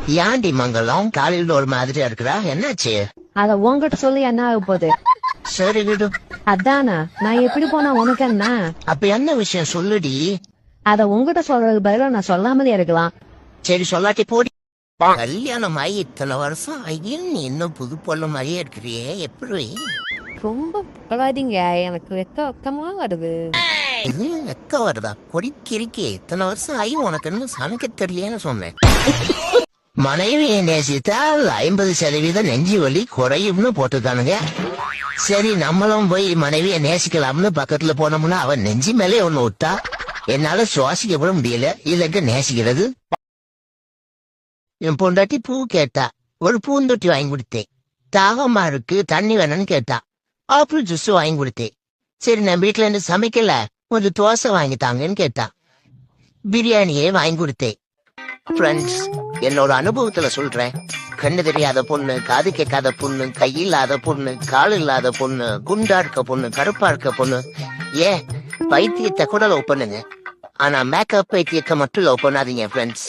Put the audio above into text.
ஏன்டி மங்களம் காலையில ஒரு மாதிரியா இருக்கிறா, என்னாச்சு? அத உன்கிட்ட சொல்லி என்ன ஆக போகுது? சரி விடு. அதானா நான் எப்படி போனா உனக்கு என்ன? அப்ப என்ன விஷயம் சொல்லுடி. அத உன்கிட்ட சொல்றது பதிலா நான் சொல்லாமலே இருக்கலாம். சரி சொல்லாட்டி போடி. கல்யாணம் ஆகி இத்தனை வருஷம் ஐயன் நீ இன்னும் புது பொண்ணு மாதிரியே இருக்கிறியே, எப்படி? ரொம்ப புகழாதீங்க, எனக்கு வெக்கமா வருது. இது வெக்க வருதா? கொடிக்கிருக்கே, இத்தனை வருஷம் ஆகி உனக்கு இன்னும் சமைக்க தெரியலையேன்னு சொன்னேன். மனைவியை நேசித்தால் 50% நெஞ்சு வலி குறையும்னு போட்டுதானுங்க. சரி நம்மளும் போய் மனைவியை நேசிக்கலாம்னு பக்கத்துல போனோம்னா அவன் நெஞ்சு மேலே ஒண்ணு விட்டா என்னால சுவாசிக்க கூட முடியல. இதற்கு நேசிக்கிறது. என் பொண்டாட்டி பூ கேட்டா, ஒரு பூந்தொட்டி வாங்கி கொடுத்தேன். தாகமா இருக்கு தண்ணி வேணும்னு கேட்டா, ஆப்பிள் ஜூஸ் வாங்கி கொடுத்தேன். சரி நான் வீட்டுல இருந்து சமைக்கல, கொஞ்சம் தோசை வாங்கித்தாங்கன்னு கேட்டா, பிரியாணியே வாங்கி கொடுத்தேன். ஃப்ரெண்ட்ஸ், என்னோட அனுபவத்துல சொல்றேன். கண்ணு தெரியாத பொண்ணு, காது கேட்காத பொண்ணு, கை இல்லாத பொண்ணு, கால் இல்லாத பொண்ணு, குண்டா இருக்க பொண்ணு, கருப்பா இருக்க பொண்ணு, ஏன் பைத்தியத்தை கூட லவ் பண்ணுங்க. ஆனா மேக்கப் பைத்தியத்தை மட்டும் லவ் பண்ணாதீங்க ஃப்ரெண்ட்ஸ்.